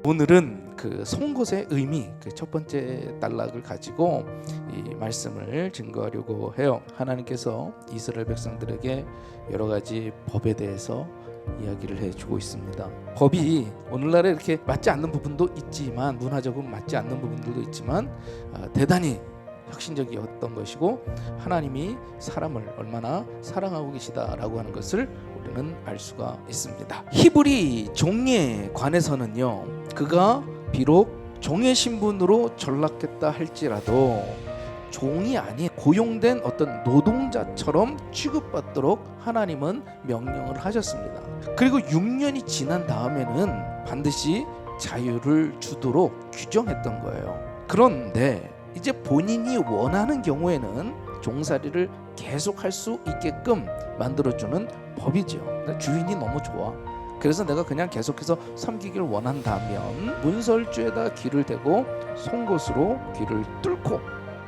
오늘은 그 송곳의 의미, 그 첫 번째 단락을 가지고 이 말씀을 증거하려고 해요. 하나님께서 이스라엘 백성들에게 여러 가지 법에 대해서 이야기를 해주고 있습니다. 법이 오늘날에 이렇게 맞지 않는 부분도 있지만, 문화적으로 맞지 않는 부분들도 있지만 대단히 혁신적이었던 것이고, 하나님이 사람을 얼마나 사랑하고 계시다라고 하는 것을 우리는 알 수가 있습니다. 히브리 종에 관해서는요, 그가 비록 종의 신분으로 전락했다 할지라도 종이 아닌 고용된 어떤 노동자처럼 취급받도록 하나님은 명령을 하셨습니다. 그리고 6년이 지난 다음에는 반드시 자유를 주도록 규정했던 거예요. 그런데 이제 본인이 원하는 경우에는 종살이를 계속할 수 있게끔 만들어주는 법이죠. 주인이 너무 좋아, 그래서 내가 그냥 계속해서 섬기기를 원한다면 문설주에다 귀를 대고 송곳으로 귀를 뚫고,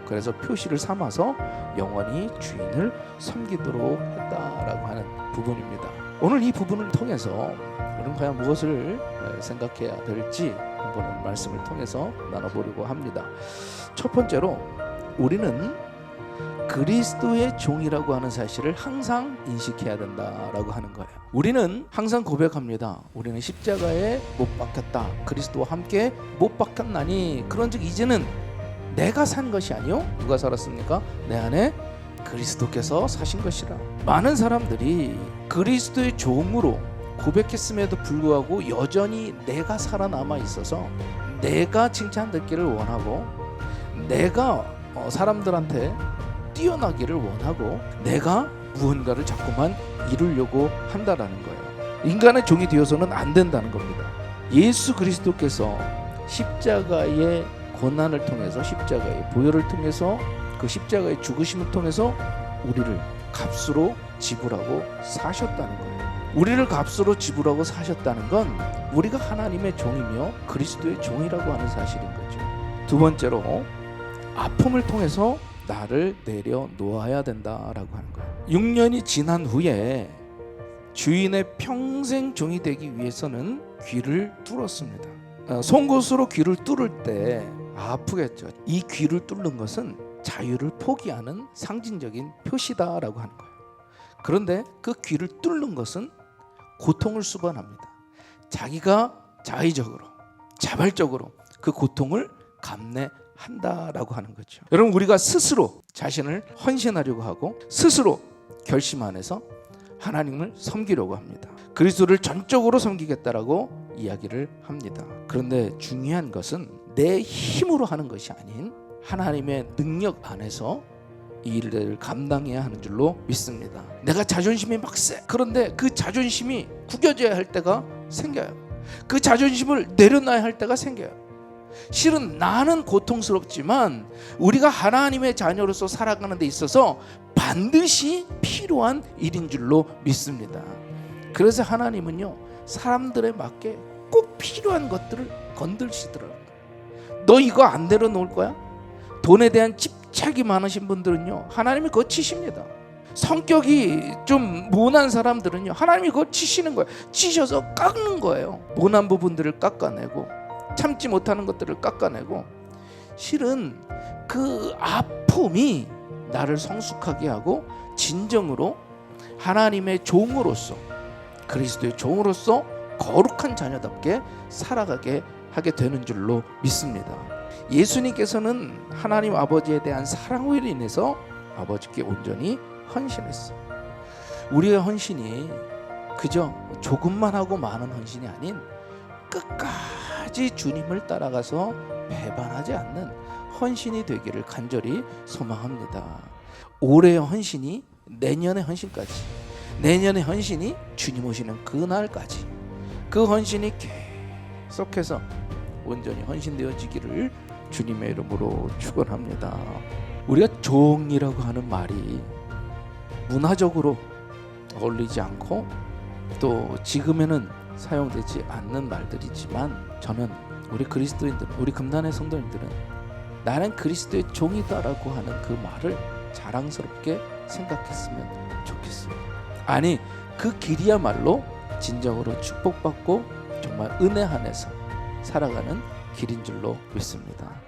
그래서 표시를 삼아서 영원히 주인을 섬기도록 했다라고 하는 부분입니다. 오늘 이 부분을 통해서 우리는 과연 무엇을 생각해야 될지 한번 말씀을 통해서 나눠보려고 합니다. 첫 번째로, 우리는 그리스도의 종이라고 하는 사실을 항상 인식해야 된다라고 하는 거예요. 우리는 항상 고백합니다. 우리는 십자가에 못 박혔다. 그리스도와 함께 못 박혔나니 그런즉 이제는 내가 산 것이 아니요 누가 살았습니까? 내 안에 그리스도께서 사신 것이라. 많은 사람들이 그리스도의 종으로 고백했음에도 불구하고 여전히 내가 살아남아 있어서 내가 칭찬받기를 원하고, 내가 사람들한테 뛰어나기를 원하고, 내가 무언가를 자꾸만 이루려고 한다라는 거예요. 인간의 종이 되어서는 안 된다는 겁니다. 예수 그리스도께서 십자가의 고난을 통해서, 십자가의 보혈을 통해서, 그 십자가의 죽으심을 통해서 우리를 값으로 지불하고 사셨다는 거예요. 우리를 값으로 지불하고 사셨다는 건 우리가 하나님의 종이며 그리스도의 종이라고 하는 사실인 거죠. 두 번째로, 아픔을 통해서 나를 내려놓아야 된다라고 하는 거예요. 6년이 지난 후에 주인의 평생 종이 되기 위해서는 귀를 뚫었습니다. 송곳으로 귀를 뚫을 때 아프겠죠. 이 귀를 뚫는 것은 자유를 포기하는 상징적인 표시다라고 하는 거예요. 그런데 그 귀를 뚫는 것은 고통을 수반합니다. 자기가 자의적으로, 자발적으로 그 고통을 감내한다라고 하는 거죠. 여러분, 우리가 스스로 자신을 헌신하려고 하고 스스로 결심 안에서 하나님을 섬기려고 합니다. 그리스도를 전적으로 섬기겠다라고 이야기를 합니다. 그런데 중요한 것은 내 힘으로 하는 것이 아닌 하나님의 능력 안에서 이 일을 감당해야 하는 줄로 믿습니다. 내가 자존심이 막 세. 그런데 그 자존심이 구겨져야 할 때가 생겨요. 그 자존심을 내려놔야 할 때가 생겨요. 실은 나는 고통스럽지만 우리가 하나님의 자녀로서 살아가는 데 있어서 반드시 필요한 일인 줄로 믿습니다. 그래서 하나님은요, 사람들에 맞게 꼭 필요한 것들을 건들시더라고요. 너 이거 안 내려놓을 거야? 돈에 대한 집착이 많으신 분들은요, 하나님이 그거 치십니다. 성격이 좀 모난 사람들은요, 하나님이 그거 치시는 거예요. 치셔서 깎는 거예요. 모난 부분들을 깎아내고, 참지 못하는 것들을 깎아내고, 실은 그 아픔이 나를 성숙하게 하고 진정으로 하나님의 종으로서, 그리스도의 종으로서 거룩한 자녀답게 살아가게 하게 되는 줄로 믿습니다. 예수님께서는 하나님 아버지에 대한 사랑으로 인해서 아버지께 온전히 헌신했어요. 우리의 헌신이 그저 조금만 하고 많은 헌신이 아닌 끝까지 주님을 따라가서 배반하지 않는 헌신이 되기를 간절히 소망합니다. 올해의 헌신이 내년의 헌신까지, 내년의 헌신이 주님 오시는 그날까지 그 헌신이 계속해서 온전히 헌신되어지기를 주님의 이름으로 축원합니다. 우리가 종이라고 하는 말이 문화적으로 어울리지 않고 또 지금에는 사용되지 않는 말들이지만, 저는 우리 그리스도인들, 우리 금단의 성도님들은 나는 그리스도의 종이다라고 하는 그 말을 자랑스럽게 생각했으면 좋겠어요. 아니, 그 길이야말로 진정으로 축복받고 정말 은혜 안에서 살아가는 길인 줄로 믿습니다.